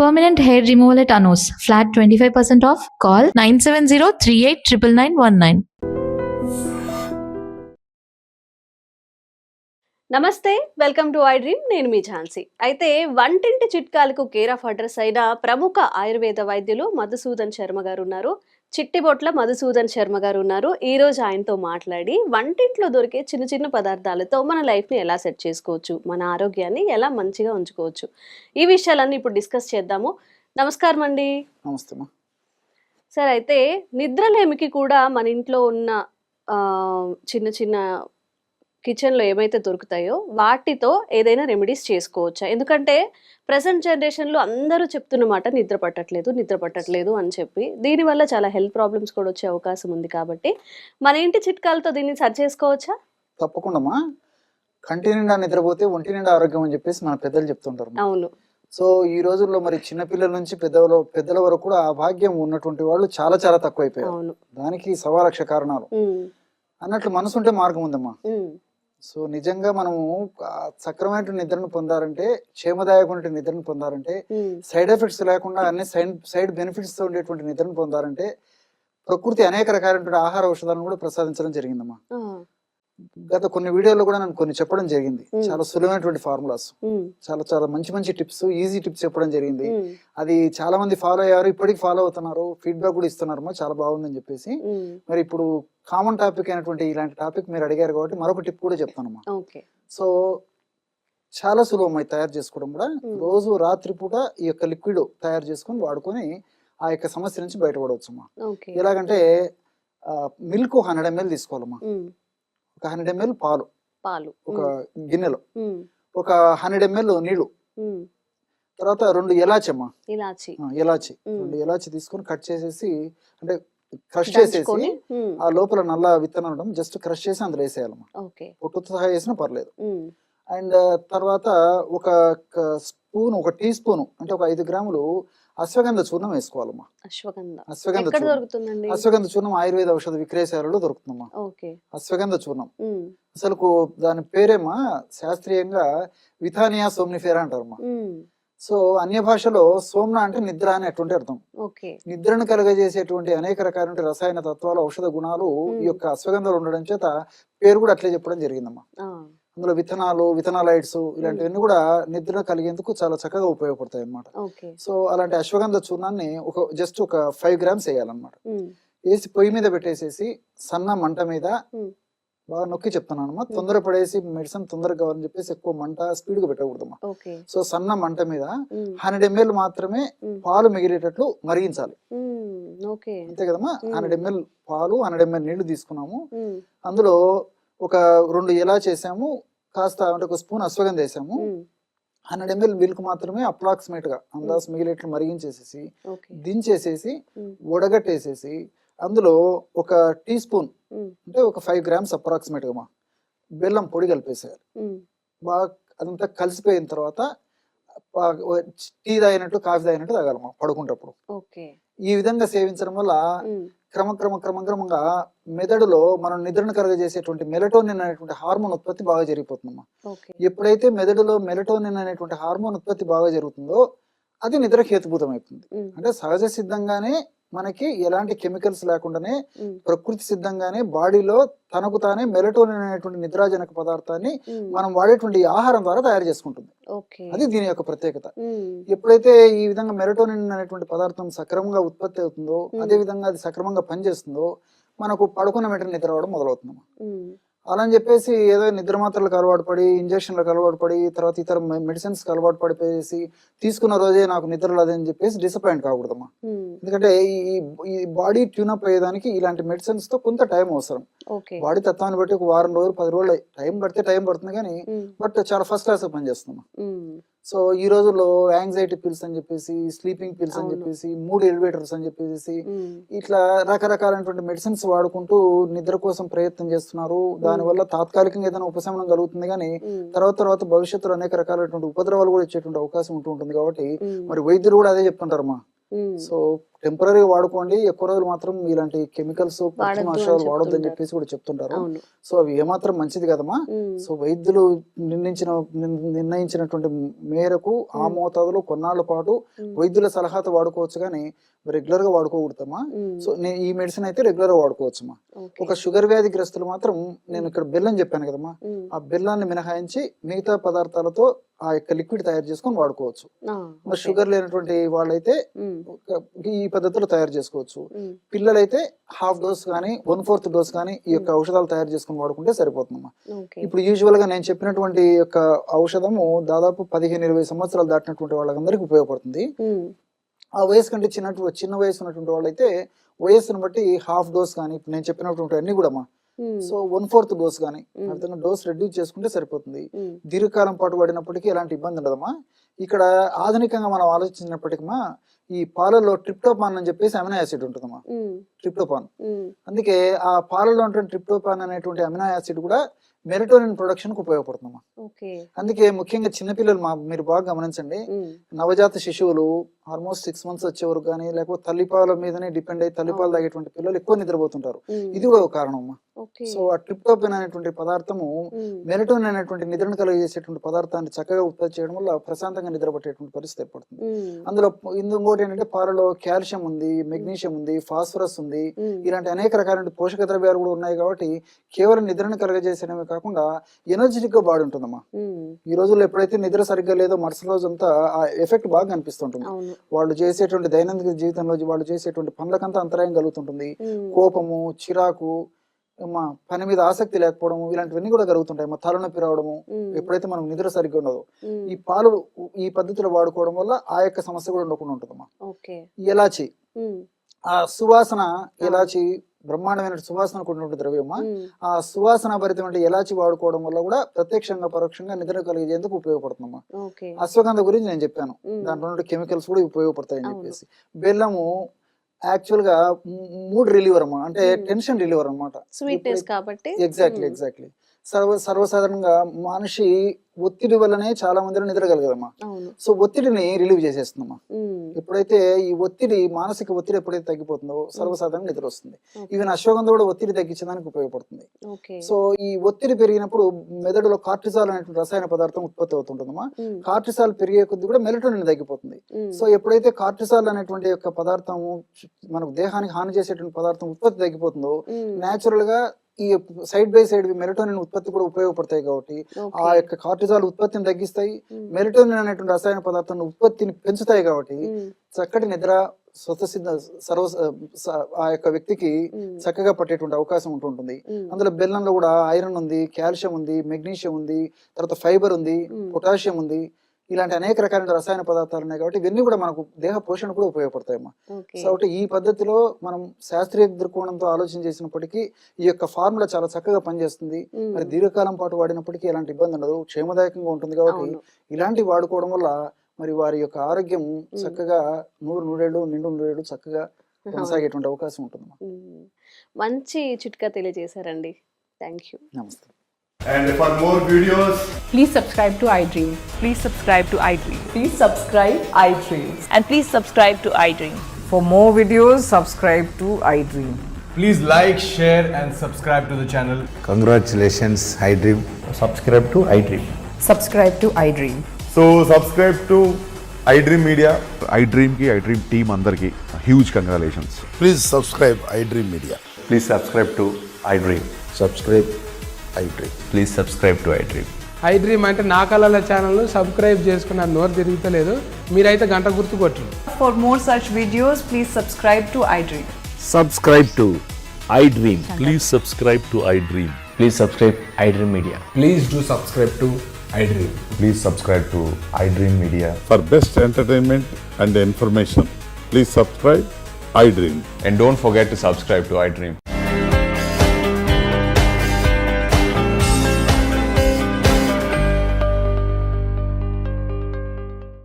Permanent hair removal at Anos. Flat 25% off. Call 970-389919. నమస్తే, welcome to I dream. నేను మీ ఝాన్సీ. అయితే వంటింటి చిట్కాలకు కేర్ ఆఫ్ అడ్రస్ అయిన ప్రముఖ ఆయుర్వేద వైద్యులు మధుసూదన్ శర్మ గారు ఉన్నారు. చిట్టిబొట్ల మధుసూదన్ శర్మ గారు ఉన్నారు. ఈ రోజు ఆయనతో మాట్లాడి వంటింట్లో దొరికే చిన్న చిన్న పదార్థాలతో మన లైఫ్ని ఎలా సెట్ చేసుకోవచ్చు, మన ఆరోగ్యాన్ని ఎలా మంచిగా ఉంచుకోవచ్చు, ఈ విషయాలన్నీ ఇప్పుడు డిస్కస్ చేద్దాము. నమస్కారం అండి. నమస్తే. సార్, అయితే నిద్రలేమికి కూడా మన ఇంట్లో ఉన్న చిన్న చిన్న కిచెన్లో ఏమైతే దొరుకుతాయో వాటితో ఏదైనా రెమెడీస్ చేసుకోవచ్చా? ఎందుకంటే ప్రజెంట్ జనరేషన్లో అందరూ చెప్తున్నమాట నిద్ర పట్టట్లేదు అని చెప్పి, దీనివల్ల చాలా హెల్త్ ప్రాబ్లమ్స్ కూడా వచ్చే అవకాశం ఉంది. కాబట్టి మన ఇంటి చిట్కాలతో దీన్ని సరి చేసుకోవచ్చా? తప్పకుండా. కంటి నిండా నిద్రపోతే ఒంటి నిండా ఆరోగ్యం అని చెప్పేసి మన పెద్దలు చెప్తుంటారు. అవును. సో ఈ రోజుల్లో మరి చిన్నపిల్లల నుంచి పెద్దల వరకు కూడా ఆ భాగ్యం ఉన్నటువంటి వాళ్ళు చాలా చాలా తక్కువైపోయారు. దానికి సవాలక్ష కారణాలు అన్నట్లు మనసు ఉంటే మార్గం ఉందమ్మా. సో నిజంగా మనము సక్రమైన నిద్రను పొందాలంటే, క్షేమదాయకమైన నిద్రను పొందాలంటే, సైడ్ ఎఫెక్ట్స్ లేకుండా అన్ని సైడ్ బెనిఫిట్స్ తో ఉండేటువంటి నిద్రను పొందాలంటే ప్రకృతి అనేక రకాలైన ఆహార ఔషధాలను కూడా ప్రసాదించడం జరిగిందమ్మా. గత కొన్ని వీడియోలో కూడా నేను కొన్ని చెప్పడం జరిగింది. చాలా సులువైనటువంటి ఫార్ములాస్, చాలా చాలా మంచి మంచి టిప్స్, ఈజీ టిప్స్ చెప్పడం జరిగింది. అది చాలా మంది ఫాలో అయ్యారు, ఇప్పటికి ఫాలో అవుతున్నారు, ఫీడ్బ్యాక్ కూడా ఇస్తున్నారు, చాలా బాగుందని చెప్పేసి. మరి ఇప్పుడు కామన్ టాపిక్ అయినటువంటి ఇలాంటి టాపిక్ మీరు అడిగారు కాబట్టి మరొక టిప్ కూడా చెప్తానమ్మా. సో చాలా సులభం తయారు చేసుకోవడం కూడా. రోజు రాత్రిపూట ఈ యొక్క లిక్విడ్ తయారు చేసుకొని వాడుకొని ఆ యొక్క సమస్య నుంచి బయటపడవచ్చమ్మా. ఎలాగంటే మిల్క్ 100 ml తీసుకోవాలమ్మా. ఒక 100 ml పాలు ఒక గిన్నెలో, ఒక 100 ml నీళ్లు, తర్వాత 2 ఇలాచి అమ్మా. ఇలాచి 2 ఇలాచి తీసుకొని కట్ చేసేసి, అంటే క్రష్ చేసేసి ఆ లోపల నల్ల విత్తనం జస్ట్ క్రష్ చేసి అందులో వేసేయాలమ్మా. పొట్టుతో సహా వేసినా పర్లేదు. అండ్ తర్వాత ఒక స్పూన్, ఒక టీ స్పూన్ అంటే ఒక 5 గ్రాములు అశ్వగంధ చూర్ణం వేసుకోవాలమ్మా. అశ్వగంధ చూర్ణం ఆయుర్వేద ఔషధ విక్రయశాలలో దొరుకుతుందమ్మా. అశ్వగంధ చూర్ణం అసలు దాని పేరేమా శాస్త్రీయంగా విథానియా సోమ్నిఫేరా అంటారమ్మా. సో అన్య భాషలో సోమ్న అంటే నిద్ర అని అటువంటి అర్థం. నిద్రను కలుగజేసేటువంటి అనేక రకాల రసాయన తత్వాలు, ఔషధ గుణాలు ఈ యొక్క అశ్వగంధలో ఉండడం చేత పేరు కూడా అట్లే చెప్పడం జరిగిందమ్మా. అందులో విత్తనాలు, విత్తనాలైడ్స్ ఇలాంటివన్నీ కూడా నిద్ర కలిగేందుకు చాలా చక్కగా ఉపయోగపడతాయి అన్నమాట. సో అలాంటి అశ్వగంధ చూర్ణాన్ని జస్ట్ ఒక 5 grams వేయాలన్నమాట. వేసి పొయ్యి మీద పెట్టేసేసి సన్న మంట మీద బాగా నొక్కి చెప్తున్నానమ్మా. తొందరపడేసి మెడిసిన్ తొందరగా కావాలని చెప్పేసి ఎక్కువ మంట స్పీడ్ గా పెట్టకూడదమ్మా. సో సన్న మంట మీద 100 ml మాత్రమే పాలు మిగిలేటట్లు మరిగించాలి. అంతే కదమ్మా. 100 ml పాలు, 100 ml నీళ్లు తీసుకున్నాము. అందులో ఒక 2 ఇలాచి వేసాము, కాస్త అంటే ఒక స్పూన్ అశ్వగంధ వేసాము. 100 ml మిల్క్ మాత్రమే అప్రాక్సిమేట్ గా అందాజు మిగిలేట్లు మరిగించేసేసి దించేసేసి వడగట్టేసేసి అందులో ఒక టీ స్పూన్ అంటే ఒక 5 grams అప్రాక్సిమేట్ గా బెల్లం పొడి కలిపేసేయాలి. బాగా అదంతా కలిసిపోయిన తర్వాత టీ తాగినట్టు, కాఫీ తాగినట్టు తాగాలమ్మా పడుకుంటప్పుడు. ఈ విధంగా సేవించడం వల్ల క్రమంగా మెదడులో మనం నిద్రను కలుగజేసేటువంటి మెలటోనిన్ అనేటువంటి హార్మోన్ ఉత్పత్తి బాగా జరిగిపోతుందమ్మా. ఎప్పుడైతే మెదడులో మెలటోనిన్ అనేటువంటి హార్మోన్ ఉత్పత్తి బాగా జరుగుతుందో అది నిద్ర హేతుభూతం అవుతుంది. అంటే సహజ సిద్ధంగానే మనకి ఎలాంటి కెమికల్స్ లేకుండానే ప్రకృతి సిద్ధంగానే బాడీలో తనకు తానే మెలటోనిన్ అనేటువంటి నిద్రాజనక పదార్థాన్ని మనం వాడేటువంటి ఆహారం ద్వారా తయారు చేసుకుంటుంది. అది దీని యొక్క ప్రత్యేకత. ఎప్పుడైతే ఈ విధంగా మెలటోనిన్ అనేటువంటి పదార్థం సక్రమంగా ఉత్పత్తి అవుతుందో, అదే విధంగా అది సక్రమంగా పనిచేస్తుందో మనకు పడుకున్న వెంటనే నిద్ర రావడం మొదలవుతుందమ్మా. అలా అని చెప్పేసి ఏదో నిద్ర మాత్రలకు అలవాటు పడి, ఇంజక్షన్లకు అలవాటు పడి, తర్వాత ఇతర మెడిసిన్స్ అలవాటు పడిపోయేసి తీసుకున్న రోజే నాకు నిద్ర లేదని చెప్పేసి డిసప్పాయింట్ కాకూడదమ్మా. ఎందుకంటే ఈ బాడీ ట్యూనప్ అయ్యేదానికి ఇలాంటి మెడిసిన్స్ తో కొంత టైం అవసరం. బాడీ తత్వాన్ని బట్టి ఒక వారం రోజులు, 10 రోజులు టైం పడుతుంది కానీ బట్ చాలా ఫస్ట్ క్లాస్ పనిచేస్తుందమ్మా. సో ఈ రోజుల్లో యాంగ్జైటీ పిల్స్ అని చెప్పేసి, స్లీపింగ్ పిల్స్ అని చెప్పేసి, మూడ్ ఎలివేటర్స్ అని చెప్పేసి ఇట్లా రకరకాలైనటువంటి మెడిసిన్స్ వాడుకుంటూ నిద్ర కోసం ప్రయత్నం చేస్తున్నారు. దానివల్ల తాత్కాలికంగా ఏదైనా ఉపశమనం కలుగుతుంది కానీ తర్వాత భవిష్యత్తులో అనేక రకాలైనటువంటి ఉపద్రవాలు కూడా ఇచ్చేటువంటి అవకాశం ఉంటుంది. కాబట్టి మరి వైద్యులు కూడా అదే చెప్తుంటారమ్మా. సో టెంపరీగా వాడుకోండి, ఎక్కువ రోజులు మాత్రం ఇలాంటి కెమికల్స్ వాడొద్దు అని వాడొద్దు అని చెప్తుంటారు. చెప్పేసి కూడా చెప్తుంటారు. అవును. సో అవి ఏమాత్రం మంచిది కదమ్మా. సో వైద్యులు నిర్ణయించినటువంటి మేరకు ఆ మోతాదులో కొన్నాళ్ల పాటు వైద్యుల సలహాతో వాడుకోవచ్చు, కానీ రెగ్యులర్ గా వాడుకోకూడదమ్మా. సో ఈ మెడిసిన్ అయితే రెగ్యులర్ గా వాడుకోవచ్చమ్మా. ఒక షుగర్ వ్యాధి గ్రస్తులు మాత్రం నేను ఇక్కడ బెల్లం చెప్పాను కదమ్మా, ఆ బెల్లాన్ని మినహాయించి మిగతా పదార్థాలతో ఆ యొక్క లిక్విడ్ తయారు చేసుకొని వాడుకోవచ్చు. మరి షుగర్ లేనటువంటి వాళ్ళైతే ఈ పద్ధతిలో తయారు చేసుకోవచ్చు. పిల్లలైతే హాఫ్ డోస్ కానీ 1/4 డోస్ కానీ ఈ యొక్క ఔషధాలు తయారు చేసుకుని వాడుకుంటే సరిపోతుందమ్మా. ఇప్పుడు యూజువల్ గా నేను చెప్పినటువంటి యొక్క ఔషధము దాదాపు 15-20 సంవత్సరాలు దాటినటువంటి వాళ్ళందరికీ ఉపయోగపడుతుంది. ఆ వయసు కంటే చిన్న వయసు ఉన్నటువంటి వాళ్ళైతే వయస్సును బట్టి హాఫ్ డోస్ కానీ ఇప్పుడు నేను చెప్పినటువంటి అన్ని కూడా సో 1/4 డోస్ కానీ అర్థంగా డోస్ రెడ్యూస్ చేసుకుంటే సరిపోతుంది. దీర్ఘకాలం పాటు వాడినప్పటికీ ఎలాంటి ఇబ్బంది ఉండదమ్మా. ఇక్కడ ఆధునికంగా మనం ఆలోచించినప్పటికీ ఈ పాలలో ట్రిప్టోపాన్ అని చెప్పేసి అమినో యాసిడ్ ఉంటుందమ్మా, ట్రిప్టోపాన్. అందుకే ఆ పాలలో ఉంటున్న ట్రిప్టోపాన్ అనేటువంటి అమినో యాసిడ్ కూడా మెలటోనిన్ ప్రొడక్షన్ కు ఉపయోగపడుతుందమ్మా. అందుకే ముఖ్యంగా చిన్నపిల్లలు మీరు బాగా గమనించండి, నవజాత శిశువులు ఆల్మోస్ట్ 6 months వచ్చే వరకు కానీ లేకపోతే తల్లిపాల మీదనే డిపెండ్ అయ్యి తల్లిపాలు తాగేటువంటి పిల్లలు ఎక్కువ నిద్రపోతుంటారు. ఇది కూడా ఒక కారణం అమ్మా. సో ఆ ట్రిప్టోపాన్ అనేటువంటి పదార్థము మెలటోనిన్ అనేటువంటి నిద్రను కలిగజేసేటువంటి పదార్థాన్ని చక్కగా ఉత్పత్తి చేయడం వల్ల ప్రశాంతంగా నిద్రపట్టేటువంటి పరిస్థితి ఏర్పడుతుంది. అందులో ఇంకోటి ఏంటంటే పాలలో కాల్షియం ఉంది, మెగ్నీషియం ఉంది, ఫాస్ఫరస్ ఉంది, ఇలాంటి అనేక రకాల పోషక ద్రవ్యాలు కూడా ఉన్నాయి. కాబట్టి కేవలం నిద్రను కలగజేసడమే కాకుండా ఎనర్జెటిక్ గా బాడీ ఉంటుందమ్మా. ఈ రోజుల్లో ఎప్పుడైతే నిద్ర సరిగ్గా లేదో మరుసటి రోజంతా ఆ ఎఫెక్ట్ బాగా కనిపిస్తుంటుంది. వాళ్ళు చేసేటువంటి దైనందిన జీవితంలో వాళ్ళు చేసేటువంటి పనులకంతా అంతరాయం కలుగుతుంటుంది. కోపము, చిరాకు, పని మీద ఆసక్తి లేకపోవడము, ఇలాంటివన్నీ కూడా కలుగుతుంటాయి. తలనొప్పి రావడము ఎప్పుడైతే మనం నిద్ర సరిగ్గా ఉండదు. ఈ పాలు ఈ పద్ధతిలో వాడుకోవడం వల్ల ఆ యొక్క సమస్య కూడా ఉండకుండా ఉంటుందమ్మా. ఎలాచి, ఆ సువాసన, ఎలాచి బ్రహ్మాండమైన సువాసన కూడినటువంటి ద్రవ్యమా. ఆ సువాసన భరితమైన ఎలాచి వాడుకోవడం వల్ల కూడా ప్రత్యక్షంగా పరోక్షంగా నిద్ర కలిగేందుకు ఉపయోగపడుతుందమ్మా. అశ్వగంధ గురించి నేను చెప్పాను, దాంట్లో కెమికల్స్ కూడా ఉపయోగపడతాయని చెప్పేసి. బెల్లము యాక్చువల్ గా మూడ్ రిలీవర్ అమ్మా, అంటే టెన్షన్ రిలీవర్ అనమాట. ఎగ్జాక్ట్లీ. సర్వసాధారణంగా మనిషి ఒత్తిడి వల్లనే చాలా మంది నిద్ర కలగదమ్మా. సో ఒత్తిడిని రిలీవ్ చేసేస్తుందమ్మా. ఎప్పుడైతే ఈ ఒత్తిడి, మానసిక ఒత్తిడి ఎప్పుడైతే తగ్గిపోతుందో సర్వసాధారణంగా నిద్ర వస్తుంది. ఈవెన్ అశ్వగంధ కూడా ఒత్తిడి తగ్గించడానికి ఉపయోగపడుతుంది. సో ఈ ఒత్తిడి పెరిగినప్పుడు మెదడులో కార్టిసాల్ అనేటువంటి రసాయన పదార్థం ఉత్పత్తి అవుతుంటుందమ్మా. కార్టిసాల్ పెరిగే కొద్ది కూడా మెలటోనిన్ తగ్గిపోతుంది. సో ఎప్పుడైతే కార్టిసాల్ అనేటువంటి యొక్క పదార్థము మనకు దేహానికి హాని చేసేటువంటి పదార్థం ఉత్పత్తి తగ్గిపోతుందో నేచురల్ గా ఈ సైడ్ బై సైడ్ మెలటోనిన్ ఉత్పత్తి కూడా ఉపయోగపడతాయి. కాబట్టి ఆ యొక్క కార్టిసాల్ ఉత్పత్తిని తగ్గిస్తాయి, మెలటోనిన్ అనేటువంటి రసాయన పదార్థాన్ని ఉత్పత్తిని పెంచుతాయి. కాబట్టి చక్కటి నిద్ర స్వతసిద్ధ ఆ యొక్క వ్యక్తికి చక్కగా పట్టేటువంటి అవకాశం ఉంటుంటుంది. అందులో బెల్లంలో కూడా ఐరన్ ఉంది, కాల్షియం ఉంది, మెగ్నీషియం ఉంది, తర్వాత ఫైబర్ ఉంది, పొటాషియం ఉంది, ఇలాంటి అనేక రకాల రసాయన పదార్థాలు ఉన్నాయి. కాబట్టి ఇవన్నీ కూడా మనకు దేహ పోషణ కూడా ఉపయోగపడతాయమ్మా. కాబట్టి ఈ పద్ధతిలో మనం శాస్త్రీయ దృక్కోణంతో ఆలోచన చేసినప్పటికీ ఈ యొక్క ఫార్ములా చాలా చక్కగా పనిచేస్తుంది. మరి దీర్ఘకాలం పాటు వాడినప్పటికీ ఎలాంటి ఇబ్బంది ఉండదు, క్షేమదాయకంగా ఉంటుంది. కాబట్టి ఇలాంటివి వాడుకోవడం వల్ల మరి వారి యొక్క ఆరోగ్యం చక్కగా 100 నిండు నూరేళ్లు చక్కగా కొనసాగేటువంటి అవకాశం ఉంటుందమ్మా. మంచి చిట్కా తెలియజేశారండి. Thank you. నమస్తే. And for more videos, please subscribe to iDream. Please subscribe to iDream. Please subscribe iDream. And please subscribe to iDream. For more videos, subscribe to iDream. please like, share and subscribe to the channel. Congratulations, iDream. Subscribe to iDream. Subscribe to iDream. So subscribe to iDream Media. iDream ki iDream team andarki huge congratulations. Please subscribe iDream Media. Please subscribe to iDream. Subscribe iDream. Please subscribe to iDream. iDream అంటే నా కళల channel subscribe చేసుకున్న నోరు తిరుగుతలేదు, మీరైతే గంట గుర్తు కొట్టండి. For more such videos, please subscribe to iDream. Subscribe to iDream. Please subscribe to iDream. Please subscribe iDream Media. Please do subscribe to iDream. Please subscribe to iDream Media. For best entertainment and information, please subscribe iDream. And don't forget to subscribe to iDream.